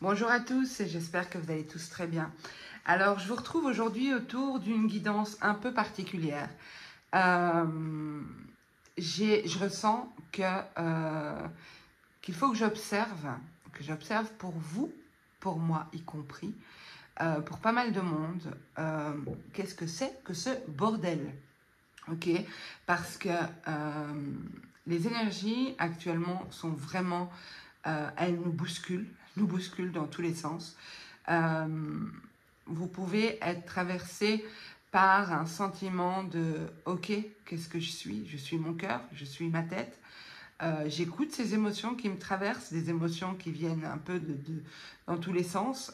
Bonjour à tous et j'espère que vous allez tous très bien. Alors, je vous retrouve aujourd'hui autour d'une guidance un peu particulière. Je ressens qu'il faut que j'observe pour vous, pour moi y compris, pour pas mal de monde, qu'est-ce que c'est que ce bordel, ok? Parce que les énergies actuellement sont vraiment, elles nous bousculent dans tous les sens. Vous pouvez être traversé par un sentiment de « Ok, qu'est-ce que je suis? Je suis mon cœur, je suis ma tête. » J'écoute ces émotions qui me traversent, des émotions qui viennent un peu dans tous les sens.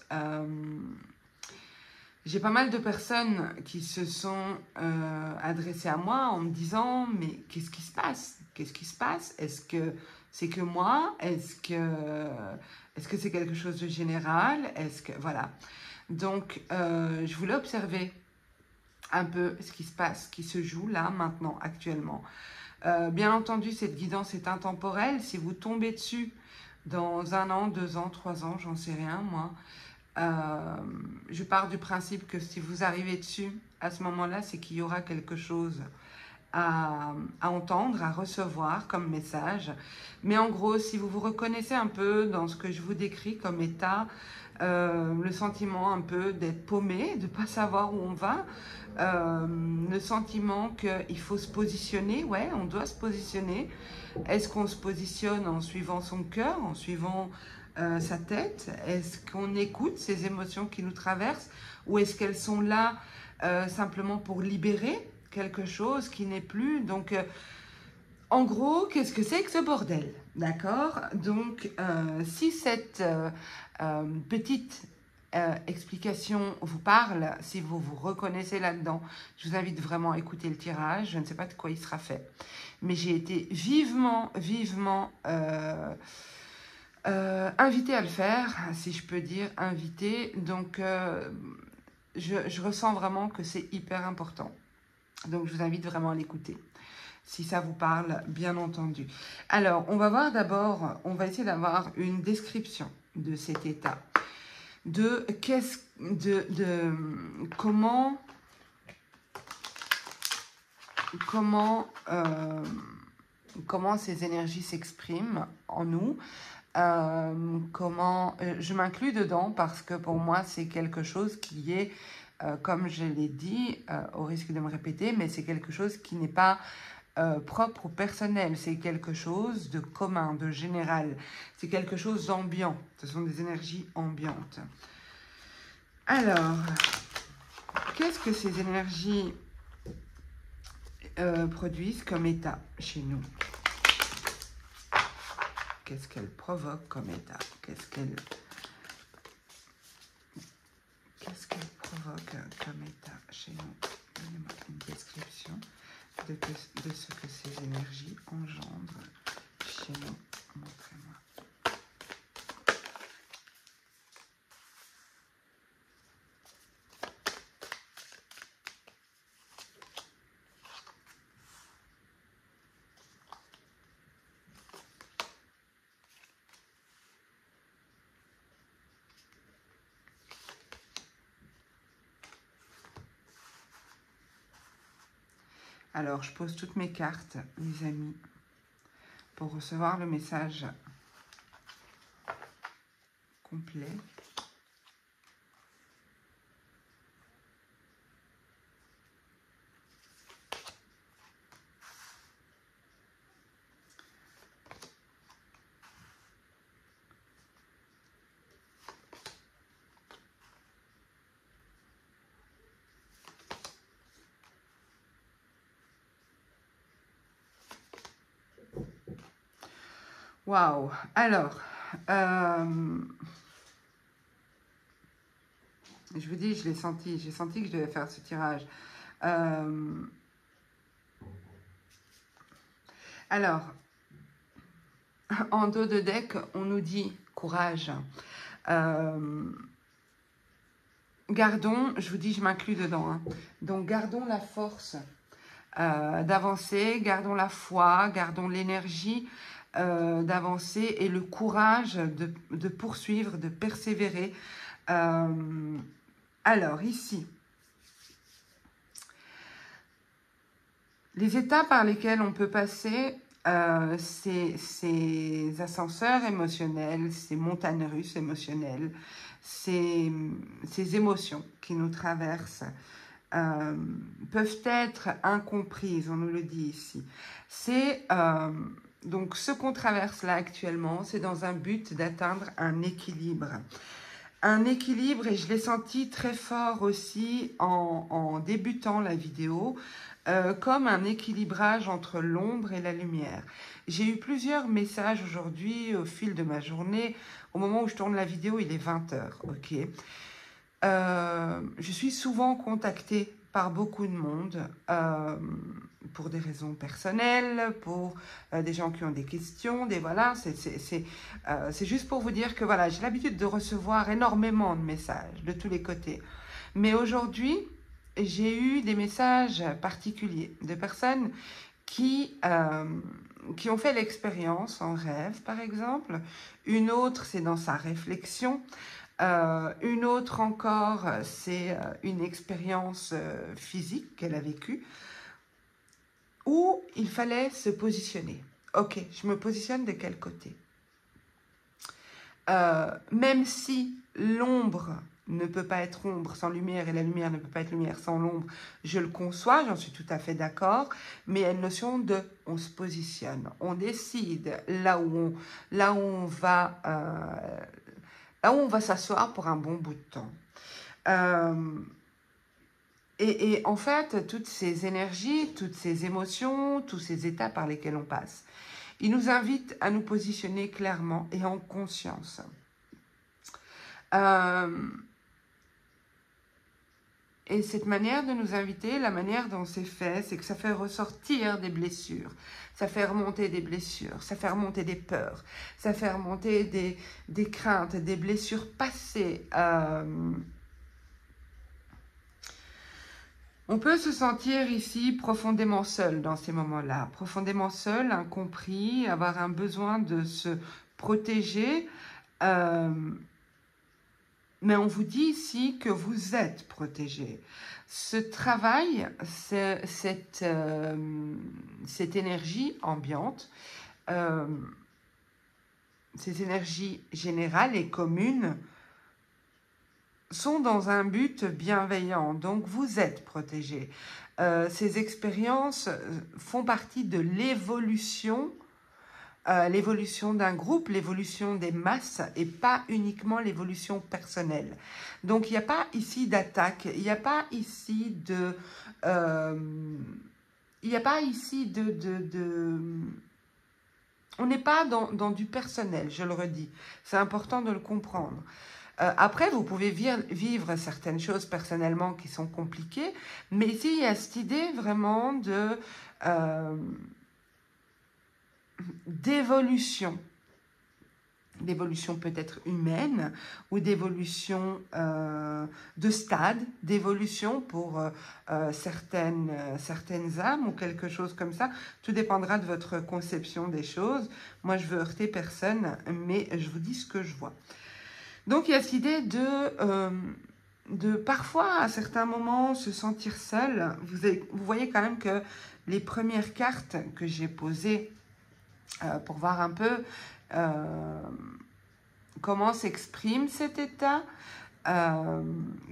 J'ai pas mal de personnes qui se sont adressées à moi en me disant « Mais qu'est-ce qui se passe? Qu'est-ce qui se passe? Est-ce que c'est que moi? Est-ce que c'est quelque chose de général? Est-ce que... » Voilà. Donc, je voulais observer un peu ce qui se passe, qui se joue là, maintenant, actuellement. Bien entendu, cette guidance est intemporelle. Si vous tombez dessus dans 1 an, 2 ans, 3 ans, j'en sais rien, moi, je pars du principe que si vous arrivez dessus, à ce moment-là, c'est qu'il y aura quelque chose à entendre, à recevoir comme message. Mais en gros, si vous vous reconnaissez un peu dans ce que je vous décris comme état, le sentiment un peu d'être paumé, de ne pas savoir où on va, le sentiment qu'il faut se positionner, ouais, on doit se positionner. Est-ce qu'on se positionne en suivant son cœur, en suivant sa tête? Est-ce qu'on écoute ces émotions qui nous traversent ou est-ce qu'elles sont là simplement pour libérer quelque chose qui n'est plus? Donc, en gros, qu'est-ce que c'est que ce bordel? D'accord? Donc, si cette petite explication vous parle, si vous vous reconnaissez là-dedans, je vous invite vraiment à écouter le tirage. Je ne sais pas de quoi il sera fait. Mais j'ai été vivement invitée à le faire, si je peux dire, invitée. Donc, je ressens vraiment que c'est hyper important. Donc, je vous invite vraiment à l'écouter, si ça vous parle, bien entendu. Alors, on va voir d'abord, on va essayer d'avoir une description de cet état, comment ces énergies s'expriment en nous. Je m'inclus dedans parce que pour moi c'est quelque chose qui est, comme je l'ai dit, au risque de me répéter, mais c'est quelque chose qui n'est pas propre ou personnel, c'est quelque chose de commun, de général, c'est quelque chose d'ambiant, ce sont des énergies ambiantes. Alors, qu'est-ce que ces énergies produisent comme état chez nous? Qu'est-ce qu'elles provoquent comme état? Qu'est-ce qu'elles provoquent comme état chez nous? Donnez-moi une description de ce que ces énergies engendrent chez nous. Montrez-moi. Alors, je pose toutes mes cartes, mes amis, pour recevoir le message complet. Waouh! Alors, je vous dis, je l'ai senti. J'ai senti que je devais faire ce tirage. Alors, en dos de deck, on nous dit courage. Gardons, je vous dis, je m'inclus dedans. Hein. Donc, gardons la force d'avancer, gardons la foi, gardons l'énergie d'avancer et le courage de poursuivre, de persévérer. Alors, ici, les étapes par lesquelles on peut passer, ces ascenseurs émotionnels, ces montagnes russes émotionnelles, ces émotions qui nous traversent, peuvent être incomprises, on nous le dit ici. C'est donc ce qu'on traverse là actuellement, c'est dans un but d'atteindre un équilibre. Un équilibre, et je l'ai senti très fort aussi en débutant la vidéo, comme un équilibrage entre l'ombre et la lumière. J'ai eu plusieurs messages aujourd'hui au fil de ma journée. Au moment où je tourne la vidéo, il est 20h, ok. Je suis souvent contactée par beaucoup de monde pour des raisons personnelles, pour des gens qui ont des questions, voilà, c'est juste pour vous dire que voilà, j'ai l'habitude de recevoir énormément de messages de tous les côtés. Mais aujourd'hui, j'ai eu des messages particuliers de personnes qui ont fait l'expérience en rêve, par exemple. Une autre, c'est dans sa réflexion. Une autre encore, c'est une expérience physique qu'elle a vécue où il fallait se positionner. Ok, je me positionne de quel côté? Même si l'ombre ne peut pas être ombre sans lumière et la lumière ne peut pas être lumière sans l'ombre, je le conçois, j'en suis tout à fait d'accord, mais il y a une notion de on se positionne, on décide là où on va s'asseoir pour un bon bout de temps. Et en fait, toutes ces énergies, toutes ces émotions, tous ces états par lesquels on passe, ils nous invitent à nous positionner clairement et en conscience. Et cette manière de nous inviter, la manière dont c'est fait, c'est que ça fait ressortir des blessures, ça fait remonter des blessures, ça fait remonter des peurs, ça fait remonter des craintes, des blessures passées. On peut se sentir ici profondément seul dans ces moments-là, profondément seul, incompris, avoir un besoin de se protéger. Mais on vous dit ici que vous êtes protégé. Ce travail, cette énergie ambiante, ces énergies générales et communes sont dans un but bienveillant. Donc, vous êtes protégé. Ces expériences font partie de l'évolution d'un groupe, l'évolution des masses et pas uniquement l'évolution personnelle. Donc, il n'y a pas ici d'attaque, il n'y a pas ici de... On n'est pas dans du personnel, je le redis. C'est important de le comprendre. Après, vous pouvez vivre certaines choses personnellement qui sont compliquées, mais ici, il y a cette idée vraiment d'évolution peut-être humaine ou d'évolution de stade, d'évolution pour certaines âmes ou quelque chose comme ça. Tout dépendra de votre conception des choses. Moi, je veux heurter personne, mais je vous dis ce que je vois. Donc, il y a cette idée de parfois, à certains moments, se sentir seul. Vous voyez quand même que les premières cartes que j'ai posées pour voir un peu comment s'exprime cet état,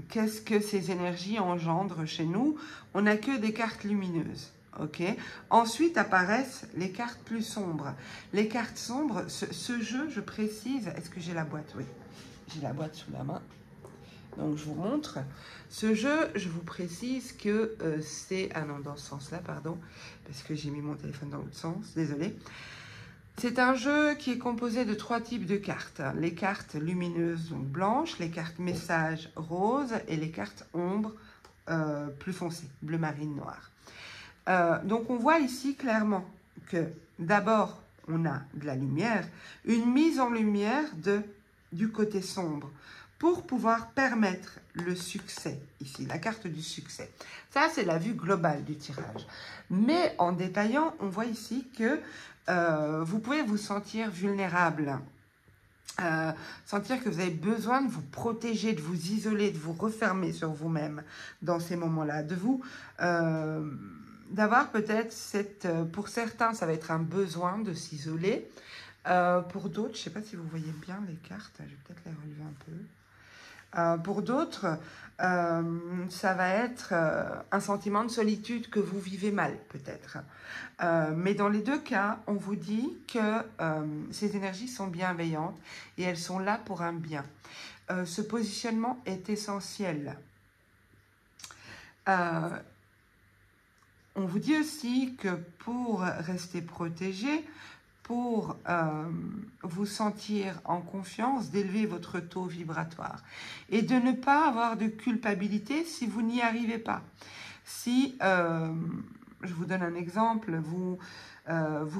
qu'est-ce que ces énergies engendrent chez nous. On n'a que des cartes lumineuses. Okay. Ensuite apparaissent les cartes plus sombres. Les cartes sombres, ce jeu, je précise, est-ce que j'ai la boîte? Oui. J'ai la boîte sous la main, donc je vous montre. Ce jeu, je vous précise que c'est... Ah non, dans ce sens-là, pardon, parce que j'ai mis mon téléphone dans l'autre sens, désolé. C'est un jeu qui est composé de 3 types de cartes. Les cartes lumineuses, donc blanches, les cartes messages roses et les cartes ombres plus foncées, bleu marine, noir. Donc on voit ici clairement que d'abord, on a de la lumière, une mise en lumière du côté sombre pour pouvoir permettre le succès, ici, la carte du succès. Ça, c'est la vue globale du tirage. Mais en détaillant, on voit ici que vous pouvez vous sentir vulnérable, sentir que vous avez besoin de vous protéger, de vous isoler, de vous refermer sur vous-même dans ces moments-là, de vous... d'avoir peut-être cette... pour certains, ça va être un besoin de s'isoler. Pour d'autres, je ne sais pas si vous voyez bien les cartes, je vais peut-être les relever un peu. Pour d'autres, ça va être un sentiment de solitude que vous vivez mal, peut-être. Mais dans les deux cas, on vous dit que ces énergies sont bienveillantes et elles sont là pour un bien. Ce positionnement est essentiel. On vous dit aussi que pour rester protégé, pour vous sentir en confiance, d'élever votre taux vibratoire et de ne pas avoir de culpabilité si vous n'y arrivez pas. Si, je vous donne un exemple, vous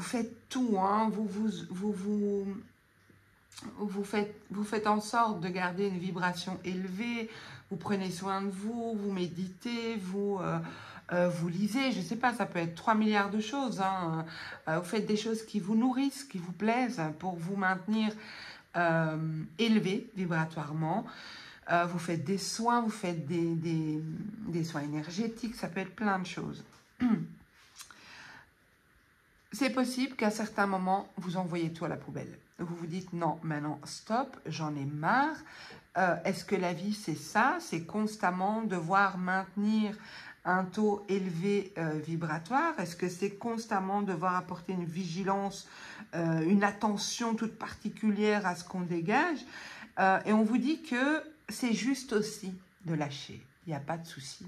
faites tout, hein, vous faites en sorte de garder une vibration élevée, vous prenez soin de vous, vous méditez, vous lisez, je ne sais pas, ça peut être 3 milliards de choses. Hein. Vous faites des choses qui vous nourrissent, qui vous plaisent pour vous maintenir élevé vibratoirement. Vous faites des soins, vous faites des soins énergétiques, ça peut être plein de choses. C'est possible qu'à certains moments, vous envoyez tout à la poubelle. Vous vous dites, non, maintenant, stop, j'en ai marre. Est-ce que la vie, c'est ça? C'est constamment devoir maintenir un taux élevé vibratoire? Est-ce que c'est constamment devoir apporter une vigilance, une attention toute particulière à ce qu'on dégage? Et on vous dit que c'est juste aussi de lâcher. Il n'y a pas de souci.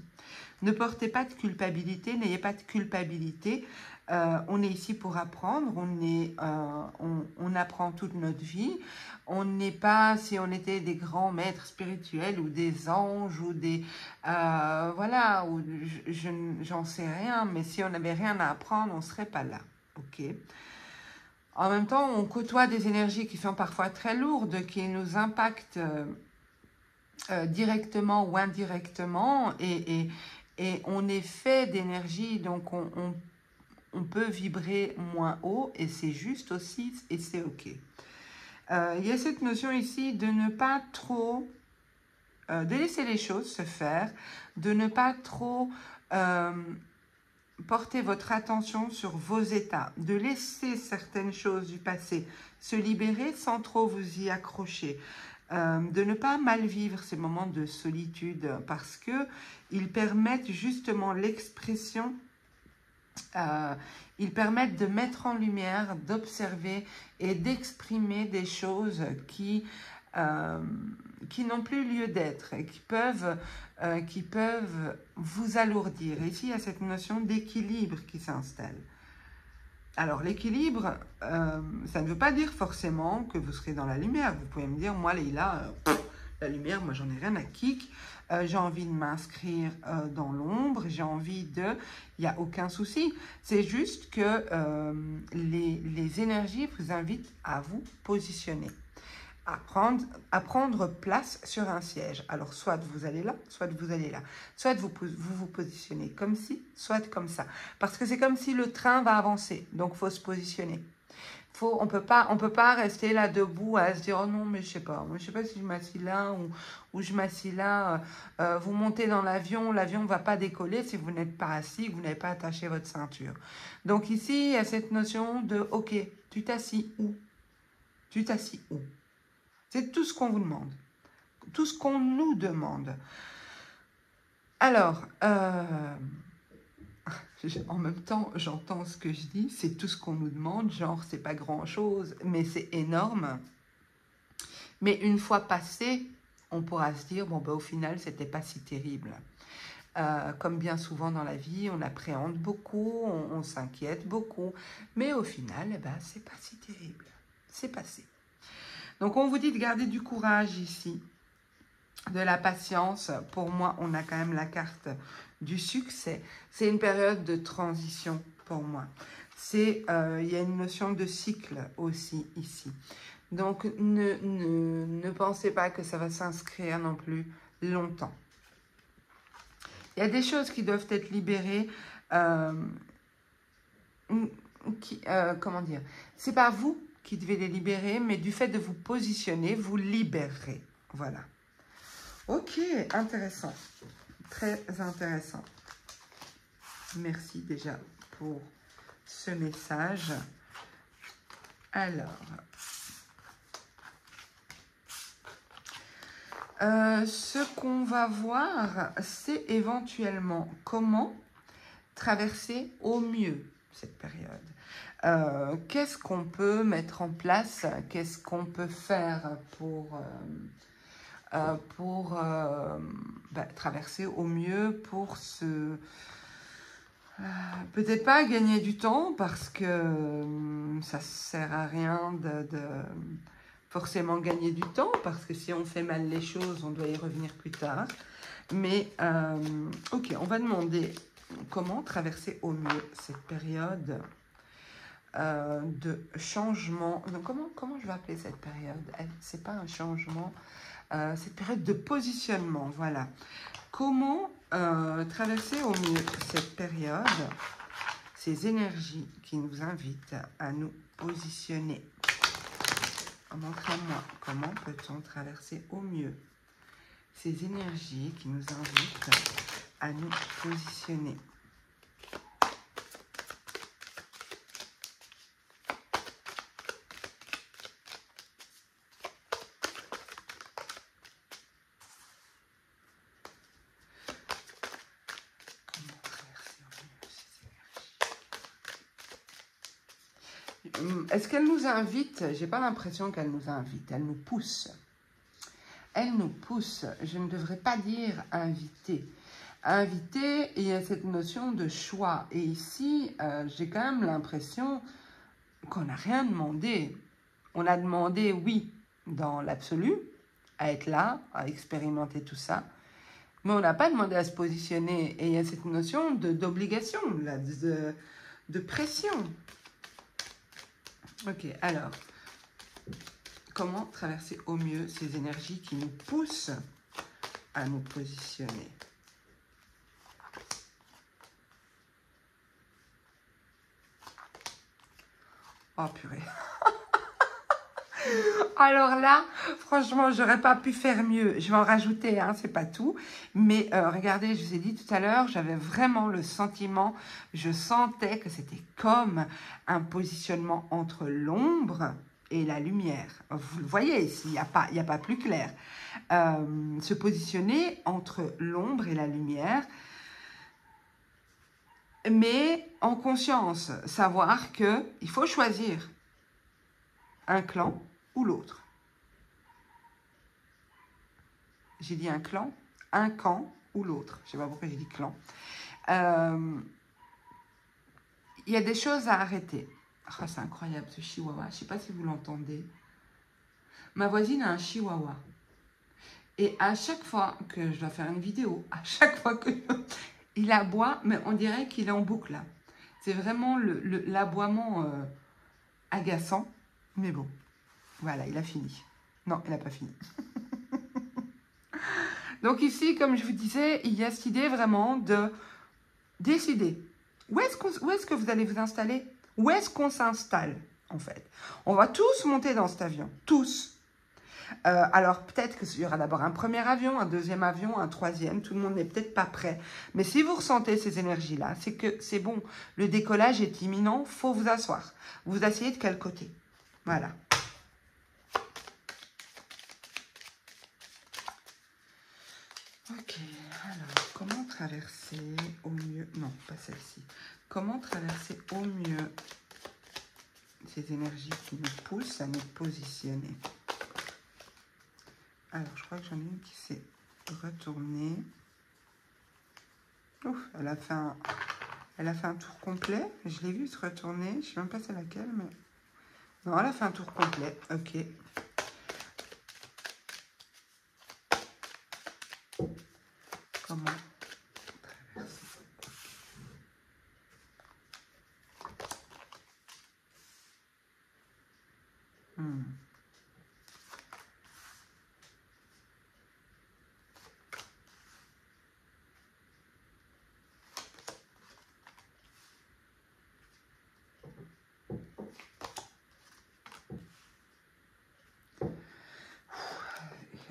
Ne portez pas de culpabilité, n'ayez pas de culpabilité. On est ici pour apprendre, on apprend toute notre vie. On n'est pas, si on était des grands maîtres spirituels ou des anges ou des... voilà, ou j'en sais rien, mais si on n'avait rien à apprendre, on ne serait pas là. Ok. En même temps, on côtoie des énergies qui sont parfois très lourdes, qui nous impactent directement ou indirectement, et on est fait d'énergie, donc on peut vibrer moins haut, et c'est juste aussi, et c'est ok. Il y a cette notion ici de ne pas trop, de laisser les choses se faire, de ne pas trop porter votre attention sur vos états, de laisser certaines choses du passé se libérer sans trop vous y accrocher. De ne pas mal vivre ces moments de solitude parce que ils permettent justement l'expression, ils permettent de mettre en lumière, d'observer et d'exprimer des choses qui n'ont plus lieu d'être et qui peuvent vous alourdir. Et ici, il y a cette notion d'équilibre qui s'installe. Alors, l'équilibre, ça ne veut pas dire forcément que vous serez dans la lumière. Vous pouvez me dire, moi, Leïla, la lumière, moi, j'en ai rien à kick. J'ai envie de m'inscrire dans l'ombre. J'ai envie de... Il n'y a aucun souci. C'est juste que les énergies vous invitent à vous positionner, à prendre place sur un siège. Alors, soit vous allez là, soit vous allez là. Soit vous positionnez comme ci, soit comme ça. Parce que c'est comme si le train va avancer. Donc, il faut se positionner. On peut pas rester là debout à se dire « Oh non, mais je sais pas si je m'assis là ou je m'assis là. » Vous montez dans l'avion ne va pas décoller si vous n'êtes pas assis, que vous n'avez pas attaché votre ceinture. Donc, ici, il y a cette notion de « Ok, tu t'assis où? Tu t'assis où ?» C'est tout ce qu'on vous demande, tout ce qu'on nous demande. Alors, en même temps, j'entends ce que je dis, c'est tout ce qu'on nous demande, genre c'est pas grand-chose, mais c'est énorme. Mais une fois passé, on pourra se dire, bon, ben, au final, c'était pas si terrible. Comme bien souvent dans la vie, on appréhende beaucoup, on s'inquiète beaucoup, mais au final, eh ben, c'est pas si terrible, c'est passé. Donc, on vous dit de garder du courage ici, de la patience. Pour moi, on a quand même la carte du succès. C'est une période de transition pour moi. Il y a une notion de cycle aussi ici. Donc, ne pensez pas que ça va s'inscrire non plus longtemps. Il y a des choses qui doivent être libérées. Comment dire? C'est pas vous qui devez les libérer, mais du fait de vous positionner, vous libérez. Voilà. Ok, intéressant. Très intéressant. Merci déjà pour ce message. Alors, ce qu'on va voir, c'est éventuellement comment traverser au mieux cette période. Qu'est-ce qu'on peut mettre en place? Qu'est-ce qu'on peut faire pour traverser au mieux pour se... peut-être pas gagner du temps parce que ça sert à rien de forcément gagner du temps parce que si on fait mal les choses, on doit y revenir plus tard. Mais ok, on va demander comment traverser au mieux cette période de changement. Donc, comment je vais appeler cette période? C'est pas un changement, cette période de positionnement, voilà. Comment traverser au mieux cette période, ces énergies qui nous invitent à nous positionner? Montrez-moi comment peut-on traverser au mieux ces énergies qui nous invitent à nous positionner. Est-ce qu'elle nous invite? J'ai pas l'impression qu'elle nous invite, elle nous pousse. Elle nous pousse, je ne devrais pas dire inviter. Inviter, il y a cette notion de choix. Et ici, j'ai quand même l'impression qu'on n'a rien demandé. On a demandé, oui, dans l'absolu, à être là, à expérimenter tout ça. Mais on n'a pas demandé à se positionner. Et il y a cette notion d'obligation, de pression. Ok, alors, comment traverser au mieux ces énergies qui nous poussent à nous positionner? Oh purée. Alors là, franchement, j'aurais pas pu faire mieux. Je vais en rajouter, hein, c'est pas tout. Mais regardez, je vous ai dit tout à l'heure, j'avais vraiment le sentiment, je sentais que c'était comme un positionnement entre l'ombre et la lumière. Vous le voyez ici, il n'y a pas plus clair. Se positionner entre l'ombre et la lumière, mais en conscience, savoir qu'il faut choisir un clan ou l'autre. J'ai dit un clan, un camp ou l'autre. Je ne sais pas pourquoi j'ai dit clan. Il y a des choses à arrêter. Oh, c'est incroyable ce chihuahua. Je ne sais pas si vous l'entendez. Ma voisine a un chihuahua. Et à chaque fois que je dois faire une vidéo, à chaque fois que il aboie, mais on dirait qu'il est en boucle là. C'est vraiment l'aboiement agaçant. Mais bon, voilà, il a fini. Non, il n'a pas fini. Donc ici, comme je vous disais, il y a cette idée vraiment de décider. Où est-ce que vous allez vous installer? Où est-ce qu'on s'installe, en fait? On va tous monter dans cet avion. Tous. Alors, peut-être qu'il y aura d'abord un premier avion, un deuxième avion, un troisième. Tout le monde n'est peut-être pas prêt. Mais si vous ressentez ces énergies-là, c'est que c'est bon. Le décollage est imminent. Il faut vous asseoir. Vous asseyez de quel côté? Voilà. Ok, alors, comment traverser au mieux... Non, pas celle-ci. Comment traverser au mieux ces énergies qui nous poussent à nous positionner? Alors, je crois que j'en ai une qui s'est retournée. Ouf, elle a fait un tour complet. Je l'ai vue se retourner. Je ne sais même pas c'est laquelle, mais... Non, elle a fait un tour complet. Ok. Comment traverser?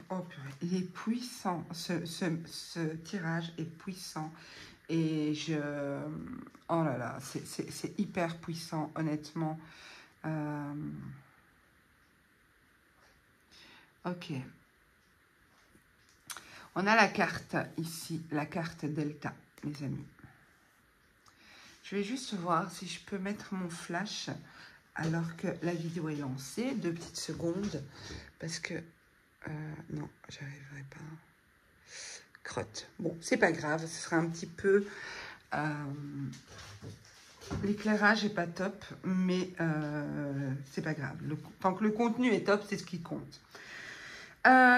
Oh purée, il est puissant, ce tirage est puissant. Et oh là là, c'est hyper puissant, honnêtement. Ok. On a la carte ici, la carte Delta, les amis. Je vais juste voir si je peux mettre mon flash alors que la vidéo est lancée. 2 petites secondes, parce que... non, j'arriverai pas. Crotte. Bon, c'est pas grave, ce sera un petit peu... l'éclairage n'est pas top, mais c'est pas grave. Tant que le contenu est top, c'est ce qui compte.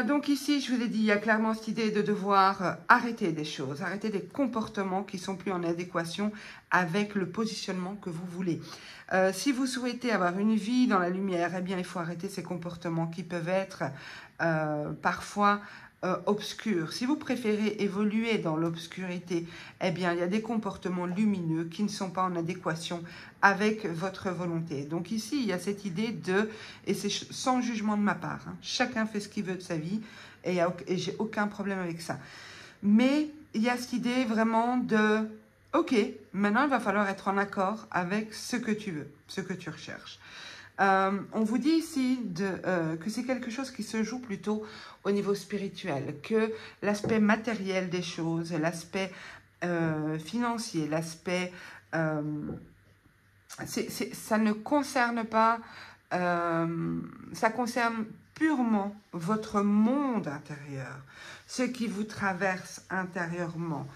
Donc ici, je vous ai dit, il y a clairement cette idée de devoir arrêter des choses, arrêter des comportements qui sont plus en adéquation avec le positionnement que vous voulez. Si vous souhaitez avoir une vie dans la lumière, eh bien, il faut arrêter ces comportements qui peuvent être parfois obscurs. Si vous préférez évoluer dans l'obscurité, eh bien, il y a des comportements lumineux qui ne sont pas en adéquation avec votre volonté. Donc ici, il y a cette idée de, et c'est sans jugement de ma part, hein, chacun fait ce qu'il veut de sa vie et j'ai aucun problème avec ça. Mais il y a cette idée vraiment de, ok, maintenant il va falloir être en accord avec ce que tu veux, ce que tu recherches. On vous dit ici que c'est quelque chose qui se joue plutôt au niveau spirituel, que l'aspect matériel des choses, l'aspect financier, l'aspect... ça ne concerne pas... ça concerne purement votre monde intérieur, ce qui vous traverse intérieurement.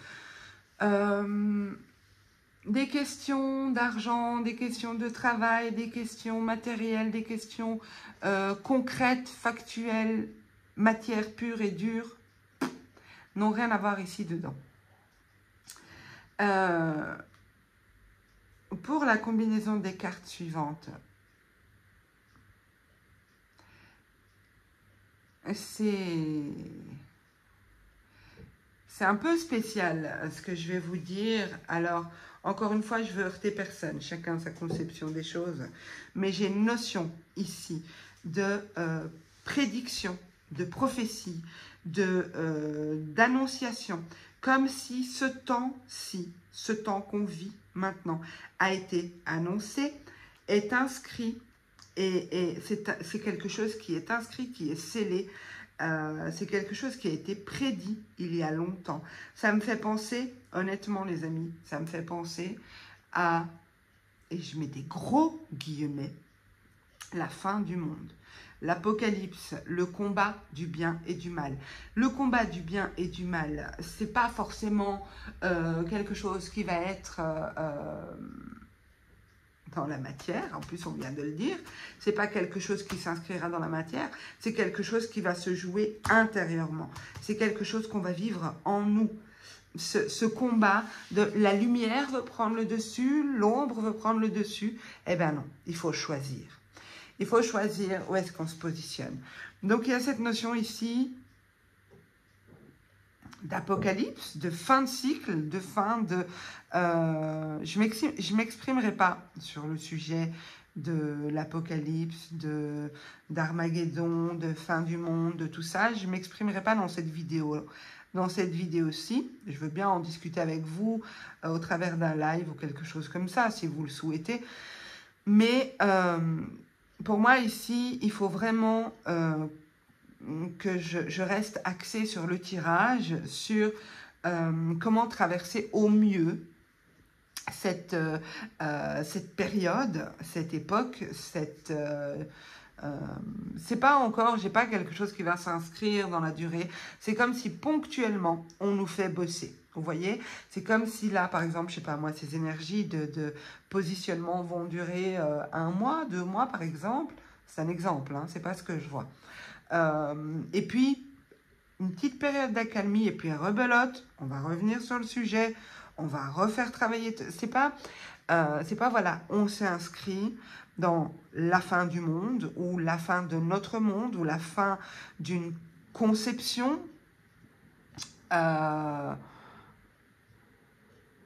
Des questions d'argent, des questions de travail, des questions matérielles, des questions concrètes, factuelles, matière pure et dure, n'ont rien à voir ici dedans. Pour la combinaison des cartes suivantes, c'est un peu spécial ce que je vais vous dire. Alors, encore une fois, je veux heurter personne, chacun sa conception des choses, mais j'ai une notion ici de prédiction, de prophétie, d'annonciation, comme si ce temps qu'on vit maintenant a été annoncé, est inscrit, et c'est quelque chose qui est inscrit, qui est scellé. C'est quelque chose qui a été prédit il y a longtemps. Ça me fait penser, honnêtement les amis, ça me fait penser à, et je mets des gros guillemets, la fin du monde. L'apocalypse, le combat du bien et du mal. Le combat du bien et du mal, c'est pas forcément quelque chose qui va être... dans la matière, en plus on vient de le dire, c'est pas quelque chose qui s'inscrira dans la matière, c'est quelque chose qui va se jouer intérieurement, c'est quelque chose qu'on va vivre en nous. Ce combat de la lumière veut prendre le dessus, l'ombre veut prendre le dessus, eh bien non, il faut choisir. Il faut choisir où est-ce qu'on se positionne. Donc il y a cette notion ici d'apocalypse, de fin de cycle, de fin de... je m'exprimerai pas sur le sujet de l'apocalypse, d'Armageddon, de fin du monde, de tout ça. Je m'exprimerai pas dans cette vidéo. Dans cette vidéo-ci, je veux bien en discuter avec vous au travers d'un live ou quelque chose comme ça, si vous le souhaitez. Mais pour moi, ici, il faut vraiment... que je reste axée sur le tirage, sur comment traverser au mieux cette période, cette époque, c'est pas encore, j'ai pas quelque chose qui va s'inscrire dans la durée, c'est comme si ponctuellement on nous fait bosser. Vous voyez, c'est comme si là, par exemple, je sais pas moi, ces énergies de positionnement vont durer 1 mois, 2 mois par exemple. C'est un exemple, hein, c'est pas ce que je vois. Et puis, une petite période d'accalmie et puis rebelote, on va revenir sur le sujet, on va refaire travailler. C'est pas voilà, on s'est inscrit dans la fin du monde ou la fin de notre monde ou la fin d'une conception.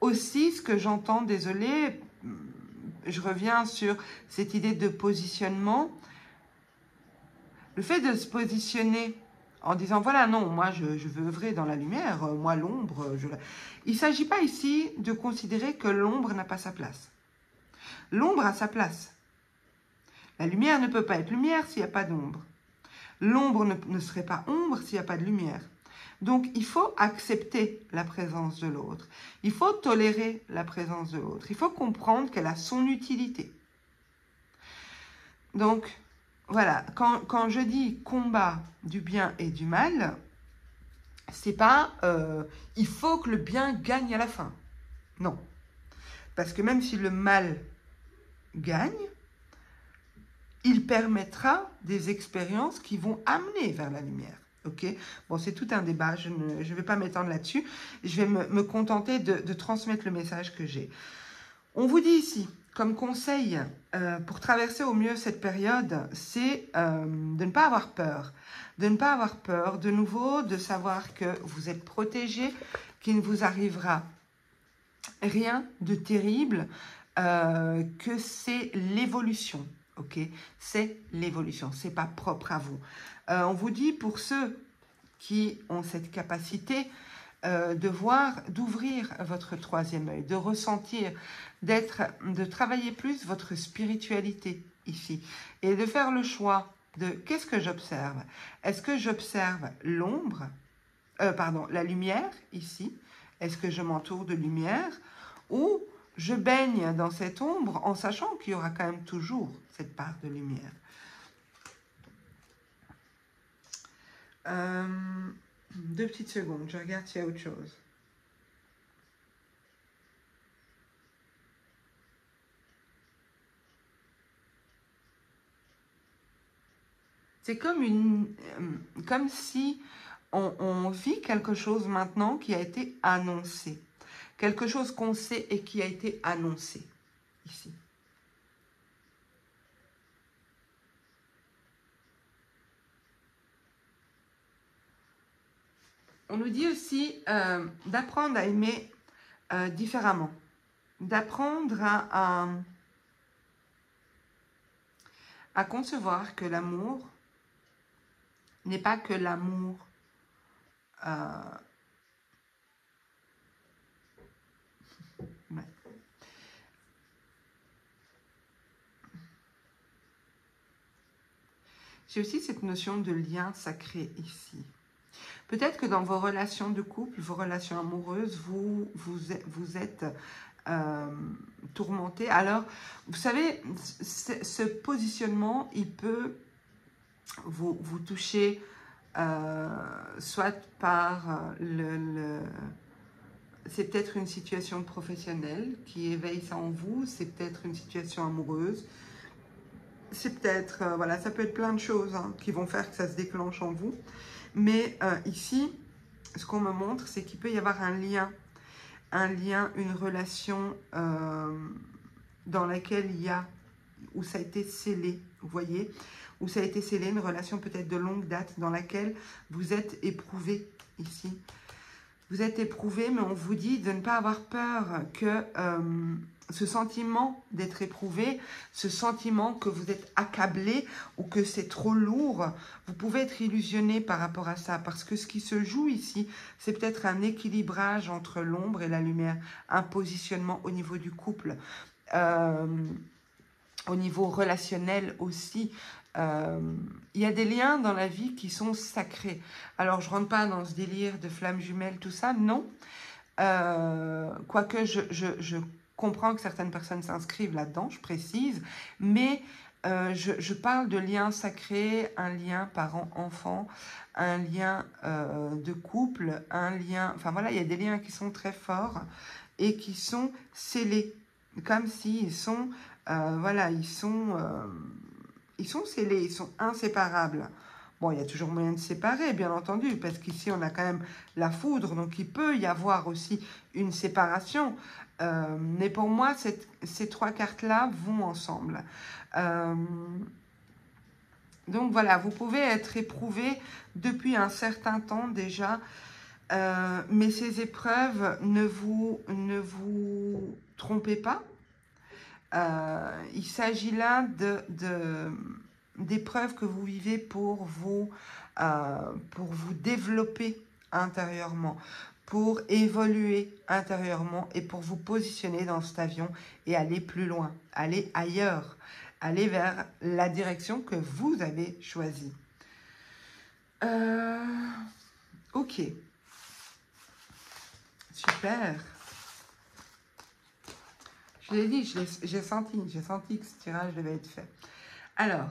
Aussi, ce que j'entends, désolé, je reviens sur cette idée de positionnement. Le fait de se positionner en disant, voilà, non, moi, je veux œuvrer dans la lumière, moi, l'ombre, Il ne s'agit pas ici de considérer que l'ombre n'a pas sa place. L'ombre a sa place. La lumière ne peut pas être lumière s'il n'y a pas d'ombre. L'ombre ne serait pas ombre s'il n'y a pas de lumière. Donc, il faut accepter la présence de l'autre. Il faut tolérer la présence de l'autre. Il faut comprendre qu'elle a son utilité. Donc, voilà, quand je dis combat du bien et du mal, c'est pas il faut que le bien gagne à la fin. Non. Parce que même si le mal gagne, il permettra des expériences qui vont amener vers la lumière. Ok, bon, c'est tout un débat, je ne vais pas m'étendre là-dessus. Je vais me contenter de transmettre le message que j'ai. On vous dit ici, comme conseil, pour traverser au mieux cette période, c'est de ne pas avoir peur. De ne pas avoir peur, de nouveau, de savoir que vous êtes protégé, qu'il ne vous arrivera rien de terrible, que c'est l'évolution. Ok, c'est l'évolution, c'est pas propre à vous. On vous dit pour ceux qui ont cette capacité de voir, d'ouvrir votre troisième œil, de ressentir, de travailler plus votre spiritualité ici et de faire le choix de qu'est-ce que j'observe. Est-ce que j'observe l'ombre, la lumière ici? Est-ce que je m'entoure de lumière ou je baigne dans cette ombre en sachant qu'il y aura quand même toujours cette part de lumière. Deux petites secondes, je regarde s'il y a autre chose. C'est comme si on vit quelque chose maintenant qui a été annoncé. Quelque chose qu'on sait et qui a été annoncé ici. On nous dit aussi d'apprendre à aimer différemment. D'apprendre à concevoir que l'amour n'est pas que l'amour ouais. J'ai aussi cette notion de lien sacré ici. Peut-être que dans vos relations de couple, vos relations amoureuses, vous êtes tourmenté. Alors, vous savez, ce positionnement, il peut vous toucher soit par c'est peut-être une situation professionnelle qui éveille ça en vous, c'est peut-être une situation amoureuse, c'est peut-être, voilà, ça peut être plein de choses qui vont faire que ça se déclenche en vous. Mais ici, ce qu'on me montre, c'est qu'il peut y avoir un lien, une relation dans laquelle il y a, où ça a été scellé, vous voyez, où ça a été scellé, une relation peut-être de longue date dans laquelle vous êtes éprouvé ici. Vous êtes éprouvé, mais on vous dit de ne pas avoir peur que ce sentiment d'être éprouvé, ce sentiment que vous êtes accablé ou que c'est trop lourd, vous pouvez être illusionné par rapport à ça. Parce que ce qui se joue ici, c'est peut-être un équilibrage entre l'ombre et la lumière, un positionnement au niveau du couple, au niveau relationnel aussi. Il y a des liens dans la vie qui sont sacrés. Alors, je ne rentre pas dans ce délire de flammes jumelles, tout ça, non. Quoique je comprends que certaines personnes s'inscrivent là-dedans, je précise, mais je parle de liens sacrés, un lien parent-enfant, un lien de couple, un lien... Enfin voilà, il y a des liens qui sont très forts et qui sont scellés, comme s'ils sont... voilà, ils sont scellés, ils sont inséparables. Bon, il y a toujours moyen de séparer, bien entendu, parce qu'ici, on a quand même la foudre, donc il peut y avoir aussi une séparation. Mais pour moi, ces trois cartes-là vont ensemble. Donc voilà, vous pouvez être éprouvé depuis un certain temps déjà, mais ces épreuves, ne vous trompez pas. Il s'agit là d'épreuves que vous vivez pour vous pour vous développer intérieurement, pour évoluer intérieurement et pour vous positionner dans cet avion et aller plus loin, aller ailleurs, aller vers la direction que vous avez choisie. Ok. Super. Je l'ai dit, j'ai senti que ce tirage devait être fait. Alors,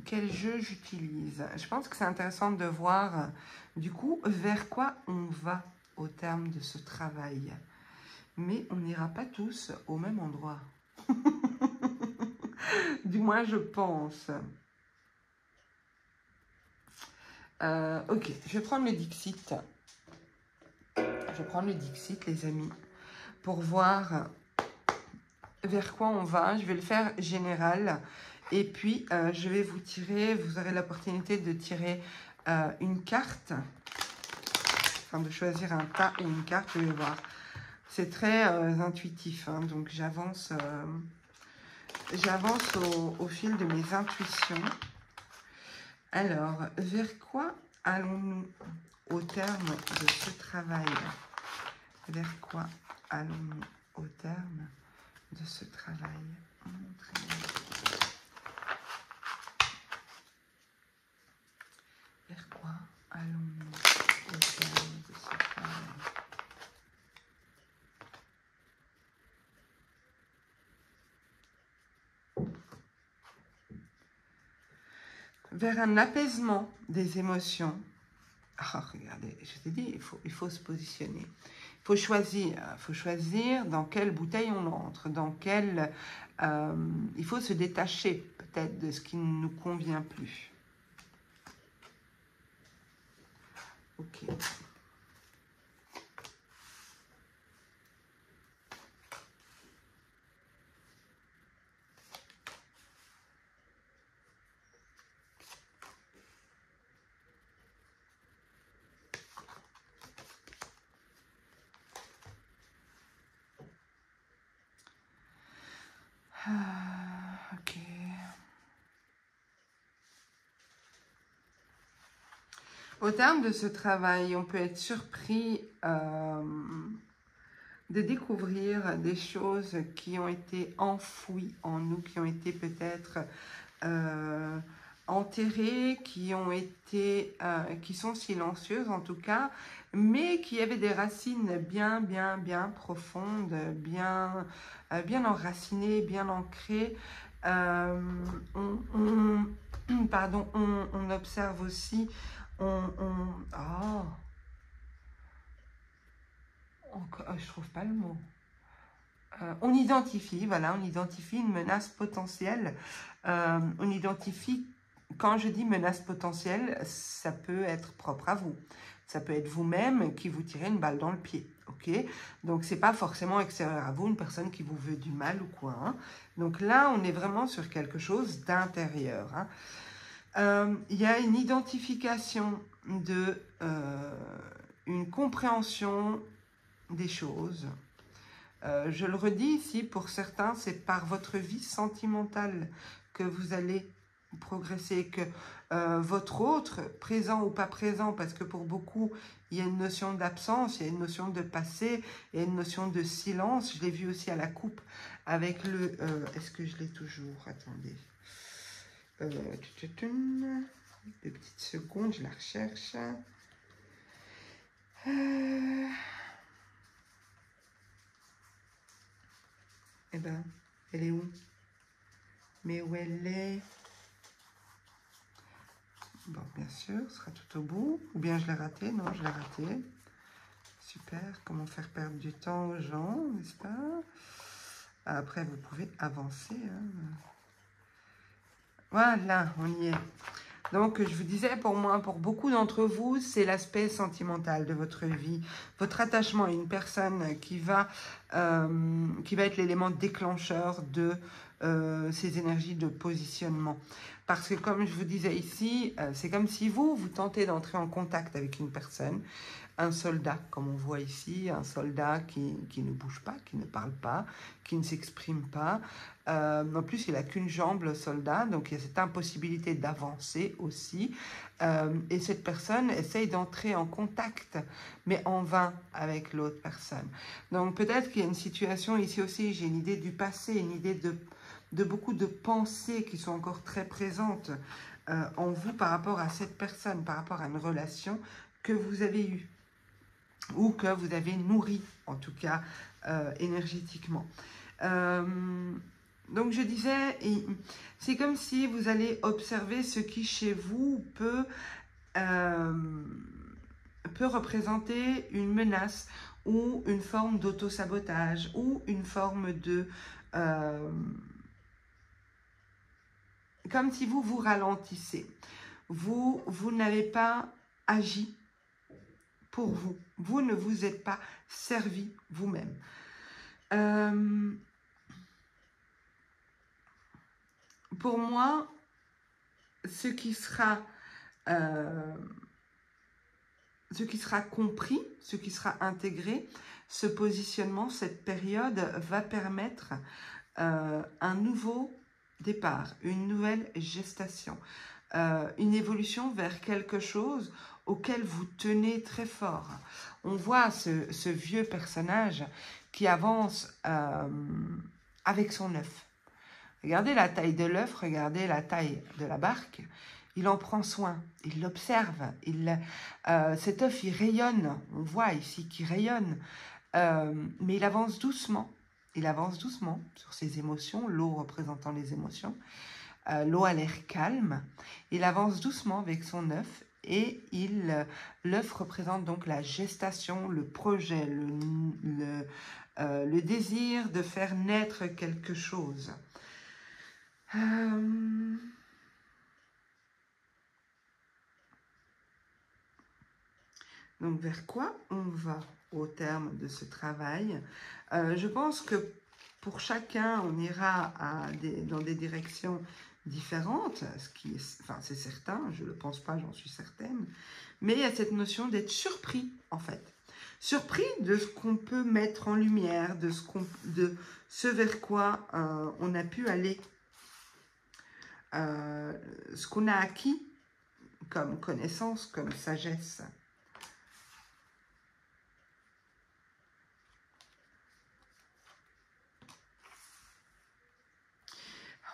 quel jeu j'utilise? Je pense que c'est intéressant de voir, du coup, vers quoi on va au terme de ce travail. Mais on n'ira pas tous au même endroit. Du moins, je pense. Ok, je vais prendre le Dixit. Je vais prendre le Dixit, les amis, pour voir vers quoi on va. Je vais le faire général. Et puis, je vais vous tirer, vous aurez l'opportunité de tirer une carte. Enfin, de choisir un tas ou une carte, je vais voir. C'est très intuitif, hein, donc j'avance au fil de mes intuitions. Alors, vers quoi allons-nous au terme de ce travail? Vers quoi allons-nous au terme de ce travail? Vers quoi allons-nous au terme de ce travail? Vers un apaisement des émotions. Oh, regardez, je t'ai dit, il faut se positionner. Il faut choisir dans quelle bouteille on entre, dans quelle... il faut se détacher peut-être de ce qui ne nous convient plus. Ok. Ok. Au terme de ce travail, on peut être surpris de découvrir des choses qui ont été enfouies en nous, qui ont été peut-être enterrées, qui sont silencieuses en tout cas, mais qui avaient des racines bien profondes, bien enracinées, bien ancrées. On observe aussi, je trouve pas le mot. On identifie une menace potentielle. On identifie, quand je dis menace potentielle, ça peut être propre à vous. Ça peut être vous-même qui vous tirez une balle dans le pied. Ok, donc c'est pas forcément extérieur à vous, une personne qui vous veut du mal ou quoi. Hein. Donc là, on est vraiment sur quelque chose d'intérieur. Hein. Il y a une identification de une compréhension des choses. Je le redis ici, pour certains, c'est par votre vie sentimentale que vous allez progresser, que votre autre, présent ou pas présent, parce que pour beaucoup, il y a une notion d'absence, il y a une notion de passé, il y a une notion de silence. Je l'ai vu aussi à la coupe avec le... Est-ce que je l'ai toujours? Attendez. 2 petites secondes, je la recherche. Eh ben, elle est où? Mais où elle est? Bon, bien sûr, ce sera tout au bout. Ou bien je l'ai raté? Non, je l'ai raté. Super, comment faire perdre du temps aux gens, n'est-ce pas? Après, vous pouvez avancer. Hein. Voilà, on y est. Donc, je vous disais, pour moi, pour beaucoup d'entre vous, c'est l'aspect sentimental de votre vie. Votre attachement à une personne qui va être l'élément déclencheur de ces énergies de positionnement. Parce que comme je vous disais ici, c'est comme si vous tentez d'entrer en contact avec une personne, un soldat, comme on voit ici, un soldat qui ne bouge pas, qui ne parle pas, qui ne s'exprime pas. En plus, il n'a qu'une jambe, le soldat, donc il y a cette impossibilité d'avancer aussi. Et cette personne essaye d'entrer en contact, mais en vain avec l'autre personne. Donc peut-être qu'il y a une situation ici aussi, j'ai une idée du passé, une idée de beaucoup de pensées qui sont encore très présentes en vous par rapport à cette personne, par rapport à une relation que vous avez eue ou que vous avez nourrie, en tout cas énergétiquement. Donc je disais, c'est comme si vous allez observer ce qui chez vous peut représenter une menace ou une forme d'auto-sabotage ou une forme de... comme si vous ralentissez. Vous n'avez pas agi pour vous. Vous ne vous êtes pas servi vous-même. Pour moi, ce qui sera compris, ce qui sera intégré, ce positionnement, cette période va permettre un nouveau départ, une nouvelle gestation, une évolution vers quelque chose auquel vous tenez très fort. On voit ce vieux personnage qui avance avec son œuf. Regardez la taille de l'œuf, regardez la taille de la barque. Il en prend soin, il l'observe. Cet œuf, il rayonne. On voit ici qu'il rayonne. Mais il avance doucement. Il avance doucement sur ses émotions, l'eau représentant les émotions. L'eau a l'air calme. Il avance doucement avec son œuf et l'œuf représente donc la gestation, le projet, le désir de faire naître quelque chose. Donc, vers quoi on va au terme de ce travail? Je pense que pour chacun, on ira dans des directions différentes, c'est certain, je ne le pense pas, j'en suis certaine, mais il y a cette notion d'être surpris, en fait. Surpris de ce qu'on peut mettre en lumière, de ce vers quoi on a pu aller, ce qu'on a acquis comme connaissance, comme sagesse.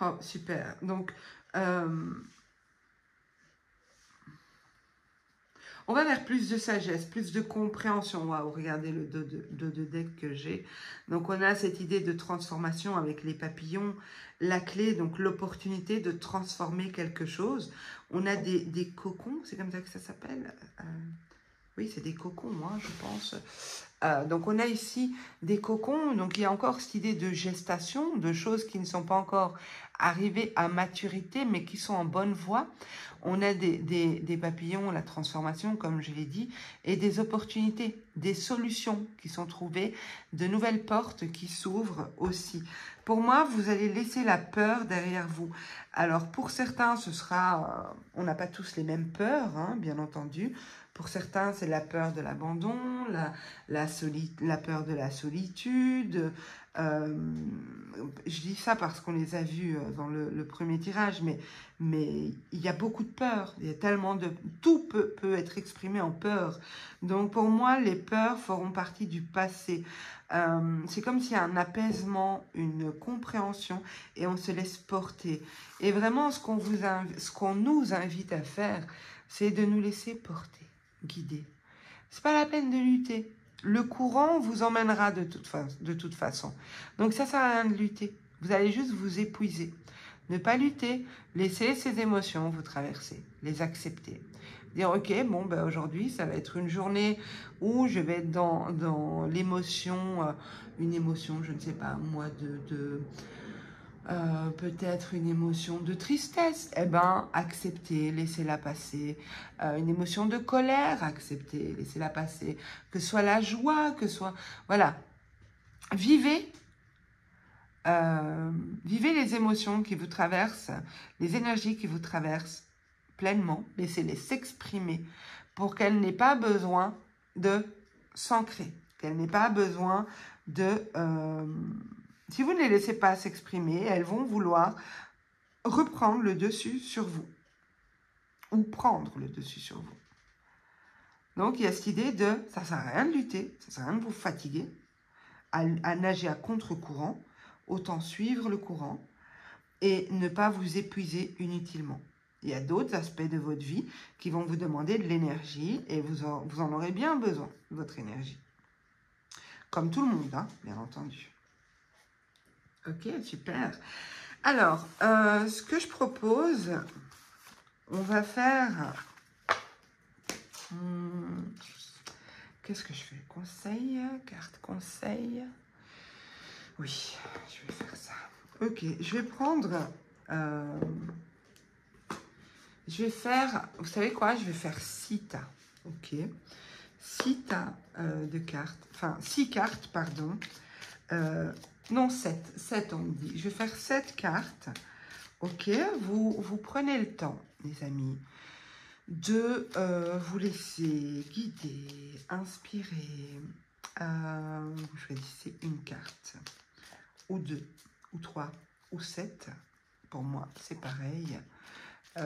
Oh, super. Donc, on va vers plus de sagesse, plus de compréhension. Waouh, regardez le dos de deck que j'ai. Donc, on a cette idée de transformation avec les papillons. La clé, donc l'opportunité de transformer quelque chose. On a des cocons, c'est comme ça que ça s'appelle. Oui, c'est des cocons, hein, je pense. Donc, on a ici des cocons. Donc, il y a encore cette idée de gestation, de choses qui ne sont pas encore arrivées à maturité, mais qui sont en bonne voie. On a des papillons, la transformation, comme je l'ai dit, et des opportunités, des solutions qui sont trouvées, de nouvelles portes qui s'ouvrent aussi. Pour moi, vous allez laisser la peur derrière vous. Alors, pour certains, ce sera... on n'a pas tous les mêmes peurs, hein, bien entendu. Pour certains, c'est la peur de l'abandon, la peur de la solitude. Je dis ça parce qu'on les a vus dans le premier tirage, mais il y a beaucoup de peur. Il y a tellement de... Tout peut être exprimé en peur. Donc pour moi, les peurs feront partie du passé. C'est comme s'il y a un apaisement, une compréhension, et on se laisse porter. Et vraiment, ce qu'on nous invite à faire, c'est de nous laisser porter, guider. C'est pas la peine de lutter. Le courant vous emmènera de toute façon. Donc ça sert à rien de lutter. Vous allez juste vous épuiser. Ne pas lutter, laisser ces émotions vous traverser, les accepter. Dire ok, bon ben aujourd'hui ça va être une journée où je vais être dans l'émotion, une émotion, je ne sais pas moi, peut-être une émotion de tristesse, eh ben, acceptez, laissez-la passer. Une émotion de colère, acceptez, laissez-la passer. Que ce soit la joie, que ce soit... Voilà. Vivez Vivez les émotions qui vous traversent, les énergies qui vous traversent pleinement. Laissez-les s'exprimer pour qu'elles n'aient pas besoin de s'ancrer, qu'elles n'aient pas besoin de... si vous ne les laissez pas s'exprimer, elles vont vouloir reprendre le dessus sur vous ou prendre le dessus sur vous. Donc, il y a cette idée de, ça ne sert à rien de lutter, ça ne sert à rien de vous fatiguer, à nager à contre-courant, autant suivre le courant et ne pas vous épuiser inutilement. Il y a d'autres aspects de votre vie qui vont vous demander de l'énergie et vous en aurez bien besoin, de votre énergie. Comme tout le monde, hein, bien entendu. Ok, super. Alors, ce que je propose, on va faire... qu'est-ce que je fais? Conseil, carte conseil. Oui, je vais faire ça. Ok, je vais prendre... je vais faire... Vous savez quoi? Je vais faire 6 tas. Ok. 6 tas de cartes. Enfin, 6 cartes, pardon. Non, 7. 7, on me dit. Je vais faire 7 cartes. Ok. Vous prenez le temps, les amis, de vous laisser guider, inspirer. Vous choisissez une carte, ou 2, ou 3, ou 7. Pour moi, c'est pareil.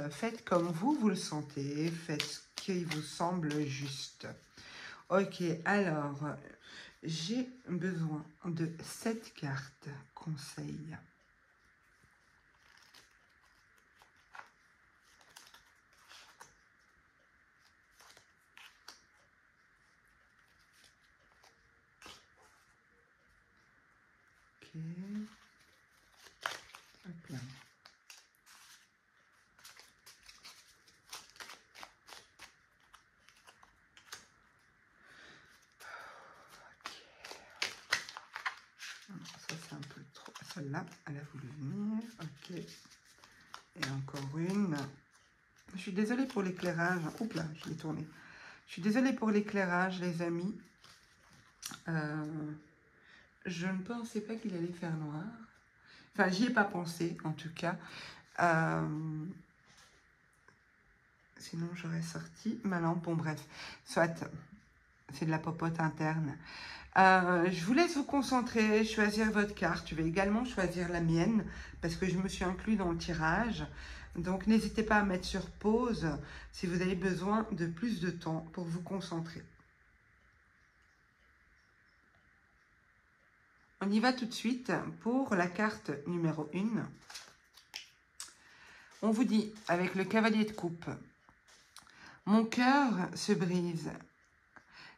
Faites comme vous le sentez. Faites ce qui vous semble juste. Ok, alors, j'ai besoin de 7 cartes conseils. Ok. Hop là. Ça, c'est un peu trop. Celle-là, elle a voulu venir. Ok. Et encore une. Je suis désolée pour l'éclairage. Oups là, je l'ai tourné. Je suis désolée pour l'éclairage, les amis. Je ne pensais pas qu'il allait faire noir. Enfin, j'y ai pas pensé, en tout cas. Sinon, j'aurais sorti ma lampe. Bon, bref. Soit, c'est de la popote interne. Je vous laisse vous concentrer, choisir votre carte. Je vais également choisir la mienne parce que je me suis inclus dans le tirage. Donc, n'hésitez pas à mettre sur pause si vous avez besoin de plus de temps pour vous concentrer. On y va tout de suite pour la carte numéro 1. On vous dit, avec le cavalier de coupe, « Mon cœur se brise.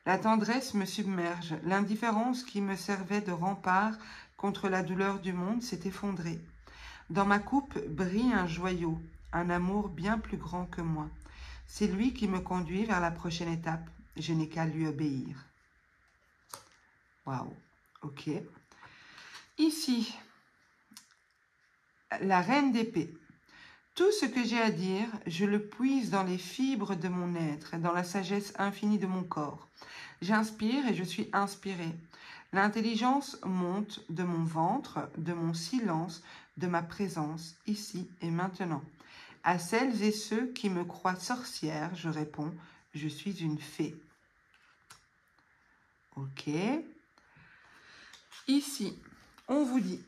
La tendresse me submerge. L'indifférence qui me servait de rempart contre la douleur du monde s'est effondrée. Dans ma coupe brille un joyau, un amour bien plus grand que moi. C'est lui qui me conduit vers la prochaine étape. Je n'ai qu'à lui obéir. » Waouh, ok. Ici, la reine d'épée. Tout ce que j'ai à dire, je le puise dans les fibres de mon être, dans la sagesse infinie de mon corps. J'inspire et je suis inspirée. L'intelligence monte de mon ventre, de mon silence, de ma présence, ici et maintenant. À celles et ceux qui me croient sorcière, je réponds, je suis une fée. Ok. Ici, on vous dit,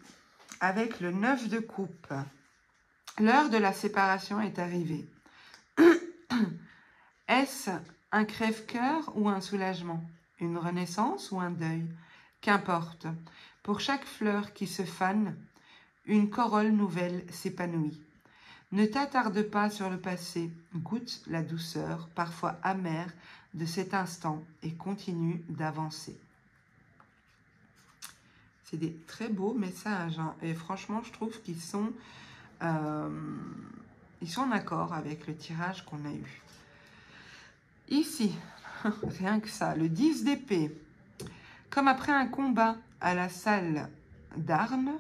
avec le 9 de coupe, l'heure de la séparation est arrivée. Est-ce un crève-cœur ou un soulagement? Une renaissance ou un deuil? Qu'importe. Pour chaque fleur qui se fane, une corolle nouvelle s'épanouit. Ne t'attarde pas sur le passé, goûte la douceur, parfois amère, de cet instant et continue d'avancer. C'est des très beaux messages, hein, et franchement, je trouve qu'ils sont, en accord avec le tirage qu'on a eu. Ici, rien que ça, le 10 d'épée. Comme après un combat à la salle d'armes,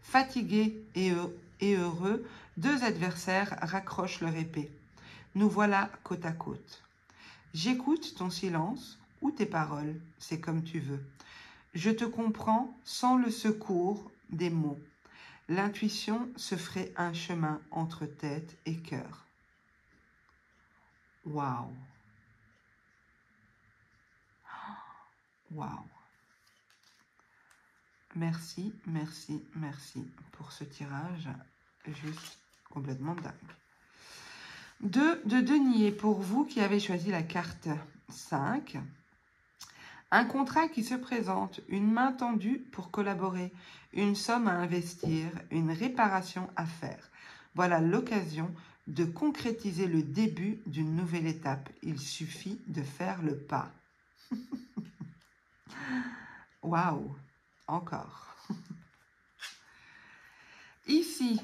fatigués et heureux, 2 adversaires raccrochent leur épée. Nous voilà côte à côte. J'écoute ton silence, ou tes paroles, c'est comme tu veux. Je te comprends sans le secours des mots. L'intuition se ferait un chemin entre tête et cœur. Waouh! Waouh! Merci, merci, merci pour ce tirage. Juste complètement dingue. 2 de denier pour vous qui avez choisi la carte 5. Un contrat qui se présente, une main tendue pour collaborer, une somme à investir, une réparation à faire. Voilà l'occasion de concrétiser le début d'une nouvelle étape. Il suffit de faire le pas. Waouh! Encore. Ici,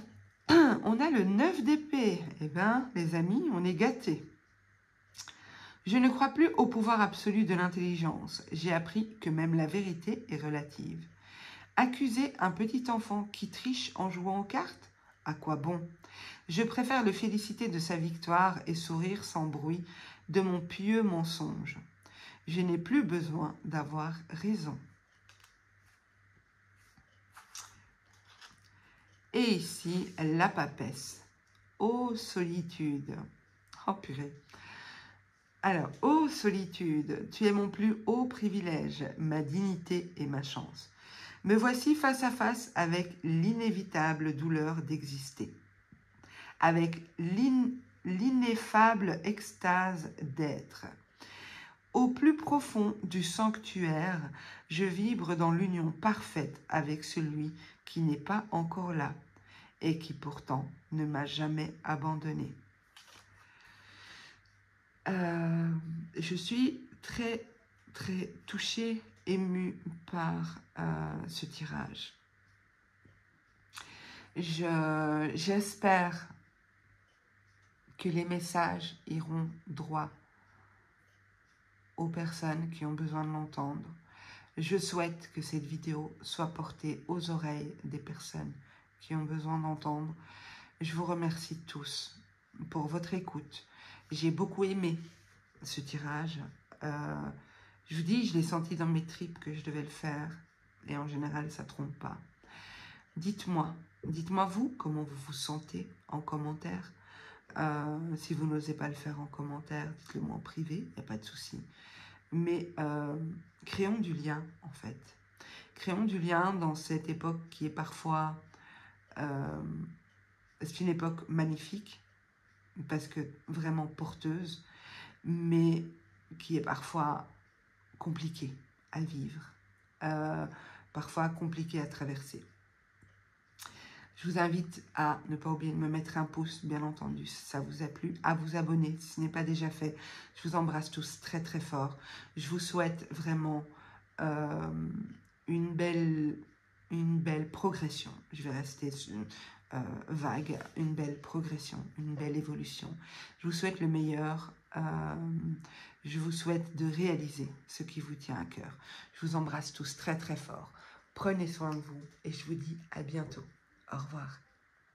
on a le 9 d'épée. Eh bien, les amis, on est gâtés. Je ne crois plus au pouvoir absolu de l'intelligence. J'ai appris que même la vérité est relative. Accuser un petit enfant qui triche en jouant aux cartes? À quoi bon? Je préfère le féliciter de sa victoire et sourire sans bruit de mon pieux mensonge. Je n'ai plus besoin d'avoir raison. Et ici, la papesse. Ô solitude. Oh purée. Alors, ô solitude, tu es mon plus haut privilège, ma dignité et ma chance. Me voici face à face avec l'inévitable douleur d'exister, avec l'ineffable extase d'être. Au plus profond du sanctuaire, je vibre dans l'union parfaite avec celui qui n'est pas encore là et qui pourtant ne m'a jamais abandonné. Je suis très, très touchée, émue par ce tirage. J'espère que les messages iront droit aux personnes qui ont besoin de l'entendre. Je souhaite que cette vidéo soit portée aux oreilles des personnes qui ont besoin d'entendre. Je vous remercie tous pour votre écoute. J'ai beaucoup aimé ce tirage. Je vous dis, je l'ai senti dans mes tripes que je devais le faire. Et en général, ça ne trompe pas. Dites-moi vous, comment vous vous sentez en commentaire. Si vous n'osez pas le faire en commentaire, dites-le moi en privé, il n'y a pas de souci. Mais créons du lien, en fait. Créons du lien dans cette époque qui est parfois... c'est une époque magnifique, parce que vraiment porteuse, mais qui est parfois compliquée à vivre, parfois compliquée à traverser. Je vous invite à ne pas oublier de me mettre un pouce, bien entendu, si ça vous a plu, à vous abonner si ce n'est pas déjà fait. Je vous embrasse tous très très fort. Je vous souhaite vraiment une belle progression. Je vais rester vague, une belle progression, une belle évolution. Je vous souhaite le meilleur. Je vous souhaite de réaliser ce qui vous tient à cœur. Je vous embrasse tous très très fort. Prenez soin de vous et je vous dis à bientôt. Au revoir.